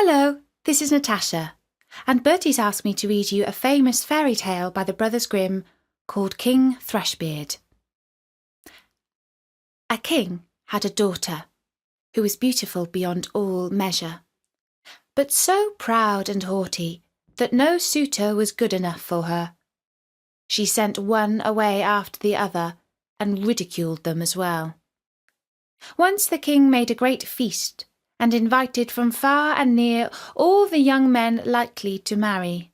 Hello, this is Natasha, and Bertie's asked me to read you a famous fairy tale by the Brothers Grimm called King Thrushbeard. A king had a daughter who was beautiful beyond all measure, but so proud and haughty that no suitor was good enough for her. She sent one away after the other and ridiculed them as well. Once the king made a great feast and invited from far and near all the young men likely to marry.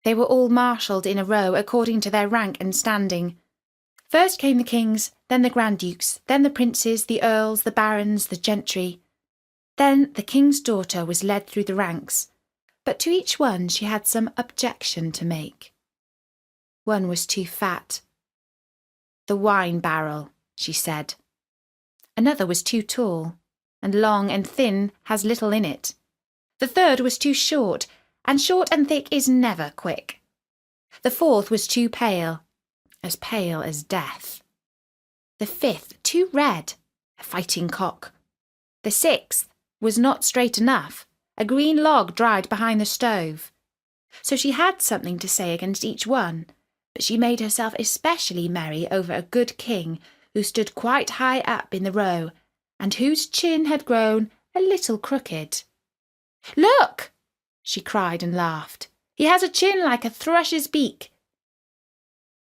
They were all marshalled in a row according to their rank and standing. First came the kings, then the grand dukes, then the princes, the earls, the barons, the gentry. Then the king's daughter was led through the ranks, but to each one she had some objection to make. One was too fat. "The wine barrel," she said. Another was too tall, and long and thin has little in it. The third was too short, and short and thick is never quick. The fourth was too pale as death. The fifth too red, a fighting cock. The sixth was not straight enough, a green log dried behind the stove. So she had something to say against each one, but she made herself especially merry over a good king who stood quite high up in the row, and whose chin had grown a little crooked. "Look!" she cried and laughed. "He has a chin like a thrush's beak."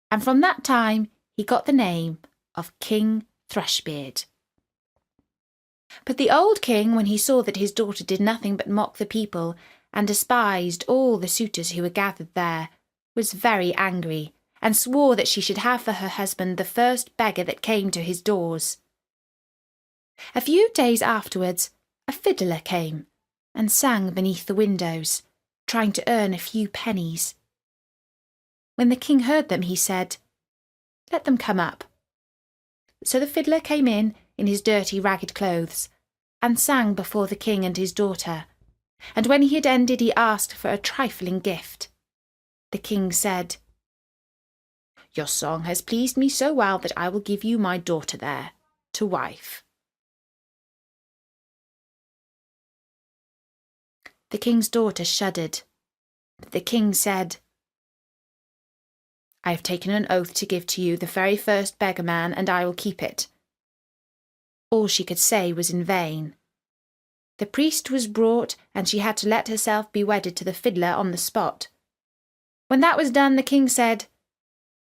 And from that time he got the name of King Thrushbeard. But the old king, when he saw that his daughter did nothing but mock the people and despised all the suitors who were gathered there, was very angry, and swore that she should have for her husband the first beggar that came to his doors. A few days afterwards, a fiddler came and sang beneath the windows, trying to earn a few pennies. When the king heard them, he said, "Let them come up." So the fiddler came in his dirty, ragged clothes, and sang before the king and his daughter, and when he had ended he asked for a trifling gift. The king said, "Your song has pleased me so well that I will give you my daughter there, to wife." The king's daughter shuddered, but the king said, "I have taken an oath to give to you the very first beggar-man, and I will keep it." All she could say was in vain. The priest was brought, and she had to let herself be wedded to the fiddler on the spot. When that was done, the king said,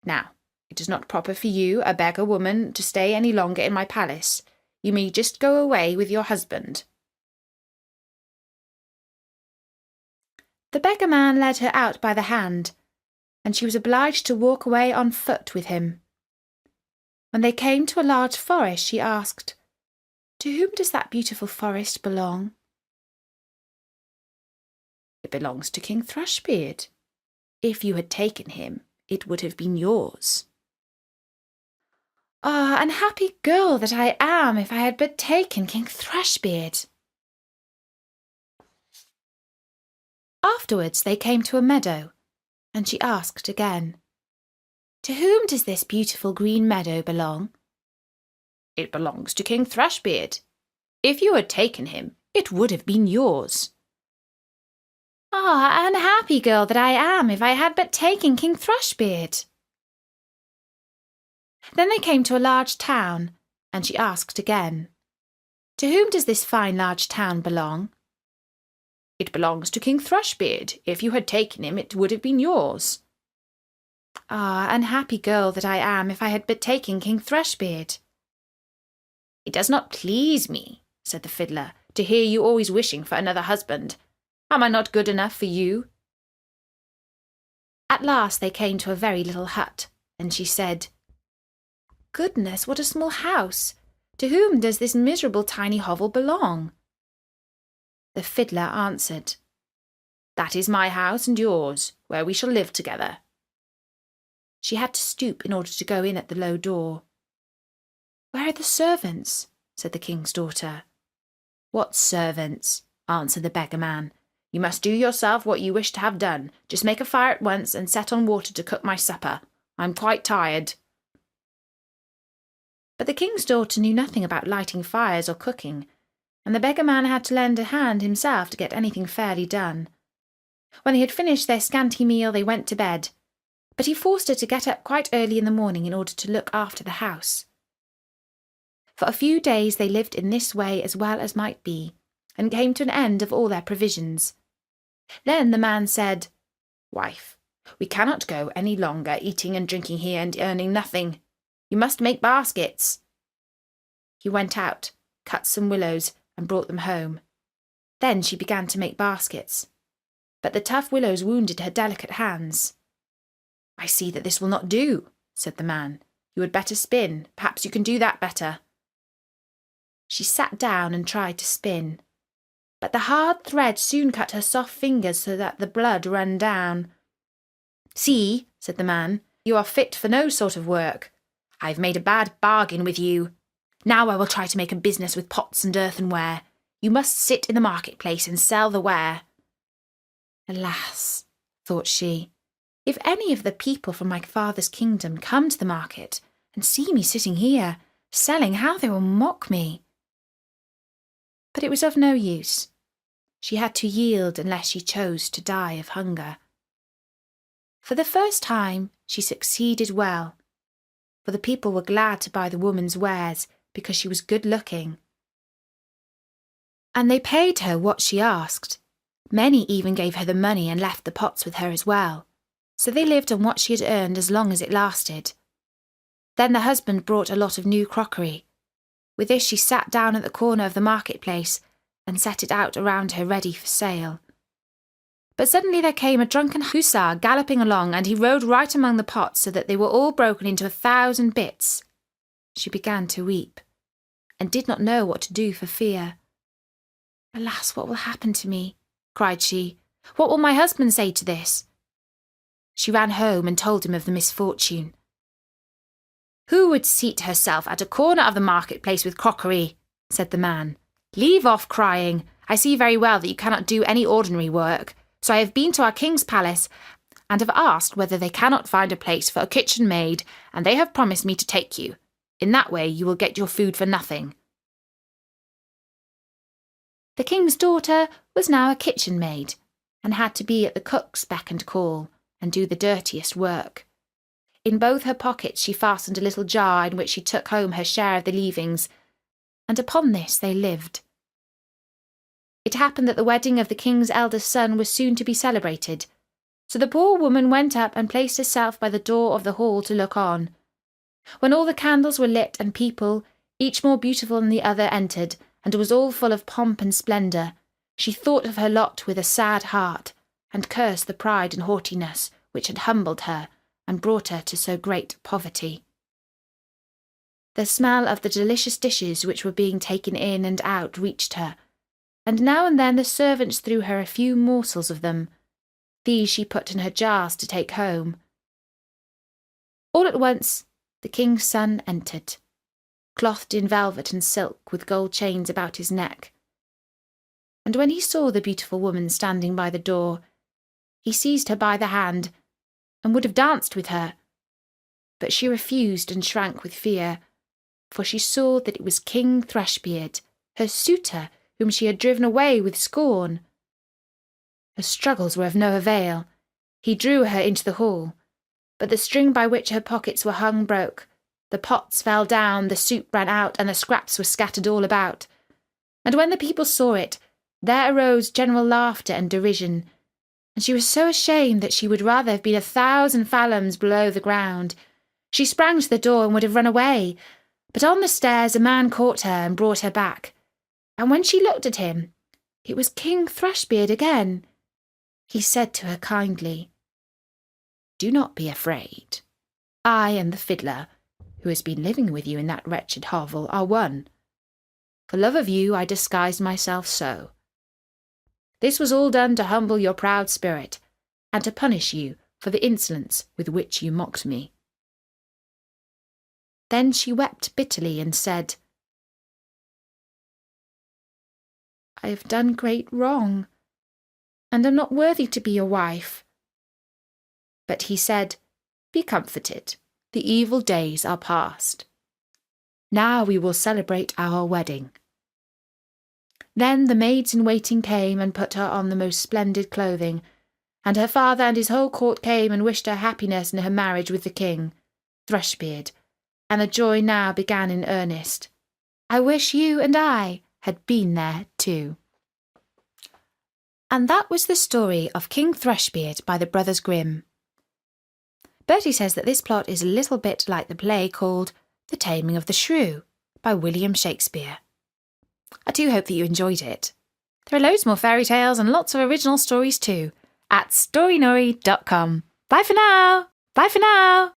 "Now, it is not proper for you, a beggar woman, to stay any longer in my palace. You may just go away with your husband." The beggar-man led her out by the hand, and she was obliged to walk away on foot with him. When they came to a large forest, she asked, "To whom does that beautiful forest belong?" "It belongs to King Thrushbeard. If you had taken him, it would have been yours." "Ah, unhappy girl that I am, if I had but taken King Thrushbeard." Afterwards they came to a meadow, and she asked again, "To whom does this beautiful green meadow belong?" "It belongs to King Thrushbeard. If you had taken him, it would have been yours." "Ah, unhappy girl that I am, if I had but taken King Thrushbeard." Then they came to a large town, and she asked again, "To whom does this fine large town belong?" "It belongs to King Thrushbeard. If you had taken him, it would have been yours." "Ah, unhappy girl that I am, if I had but taken King Thrushbeard." "It does not please me," said the fiddler, "to hear you always wishing for another husband. Am I not good enough for you?" At last they came to a very little hut, and she said, "Goodness, what a small house! To whom does this miserable tiny hovel belong?" The fiddler answered, "That is my house and yours, where we shall live together." She had to stoop in order to go in at the low door. "Where are the servants?" said the king's daughter. "What servants?" answered the beggar-man. "You must do yourself what you wish to have done. Just make a fire at once and set on water to cook my supper. I'm quite tired." But the king's daughter knew nothing about lighting fires or cooking, and the beggar man had to lend a hand himself to get anything fairly done. When they had finished their scanty meal, they went to bed, but he forced her to get up quite early in the morning in order to look after the house. For a few days they lived in this way as well as might be, and came to an end of all their provisions. Then the man said, "Wife, we cannot go any longer eating and drinking here and earning nothing. You must make baskets." He went out, cut some willows, and brought them home. Then she began to make baskets, but the tough willows wounded her delicate hands. "I see that this will not do," said the man. "You had better spin. Perhaps you can do that better." She sat down and tried to spin, but the hard thread soon cut her soft fingers so that the blood ran down. "See," said the man, "you are fit for no sort of work. I have made a bad bargain with you. Now I will try to make a business with pots and earthenware. You must sit in the marketplace and sell the ware." Alas, thought she, if any of the people from my father's kingdom come to the market and see me sitting here, selling, how they will mock me. But it was of no use. She had to yield unless she chose to die of hunger. For the first time she succeeded well, for the people were glad to buy the woman's wares because she was good-looking. And they paid her what she asked. Many even gave her the money and left the pots with her as well, so they lived on what she had earned as long as it lasted. Then the husband brought a lot of new crockery. With this she sat down at the corner of the marketplace and set it out around her ready for sale. But suddenly there came a drunken hussar galloping along, and he rode right among the pots so that they were all broken into 1,000 bits. She began to weep, and did not know what to do for fear. "Alas, what will happen to me?" cried she. "What will my husband say to this?" She ran home and told him of the misfortune. "Who would seat herself at a corner of the marketplace with crockery?" said the man. "Leave off crying. I see very well that you cannot do any ordinary work, so I have been to our king's palace and have asked whether they cannot find a place for a kitchen maid, and they have promised me to take you. In that way you will get your food for nothing." The king's daughter was now a kitchen maid, and had to be at the cook's beck and call, and do the dirtiest work. In both her pockets she fastened a little jar in which she took home her share of the leavings, and upon this they lived. It happened that the wedding of the king's eldest son was soon to be celebrated, so the poor woman went up and placed herself by the door of the hall to look on. When all the candles were lit and people, each more beautiful than the other, entered, and it was all full of pomp and splendour, she thought of her lot with a sad heart, and cursed the pride and haughtiness which had humbled her and brought her to so great poverty. The smell of the delicious dishes which were being taken in and out reached her, and now and then the servants threw her a few morsels of them. These she put in her jars to take home. All at once the king's son entered, clothed in velvet and silk, with gold chains about his neck. And when he saw the beautiful woman standing by the door, he seized her by the hand, and would have danced with her. But she refused and shrank with fear, for she saw that it was King Thrushbeard, her suitor, whom she had driven away with scorn. Her struggles were of no avail. He drew her into the hall, but the string by which her pockets were hung broke. The pots fell down, the soup ran out, and the scraps were scattered all about. And when the people saw it, there arose general laughter and derision, and she was so ashamed that she would rather have been 1,000 fathoms below the ground. She sprang to the door and would have run away, but on the stairs a man caught her and brought her back. And when she looked at him, it was King Thrushbeard again. He said to her kindly, "Do not be afraid. I and the fiddler, who has been living with you in that wretched hovel, are one. For love of you I disguised myself so. This was all done to humble your proud spirit, and to punish you for the insolence with which you mocked me." Then she wept bitterly and said, "I have done great wrong, and am not worthy to be your wife." But he said, "Be comforted. The evil days are past. Now we will celebrate our wedding." Then the maids-in-waiting came and put her on the most splendid clothing, and her father and his whole court came and wished her happiness in her marriage with the king, Thrushbeard, and the joy now began in earnest. I wish you and I had been there too. And that was the story of King Thrushbeard by the Brothers Grimm. Bertie says that this plot is a little bit like the play called The Taming of the Shrew by William Shakespeare. I do hope that you enjoyed it. There are loads more fairy tales and lots of original stories too at storynori.com. Bye for now! Bye for now!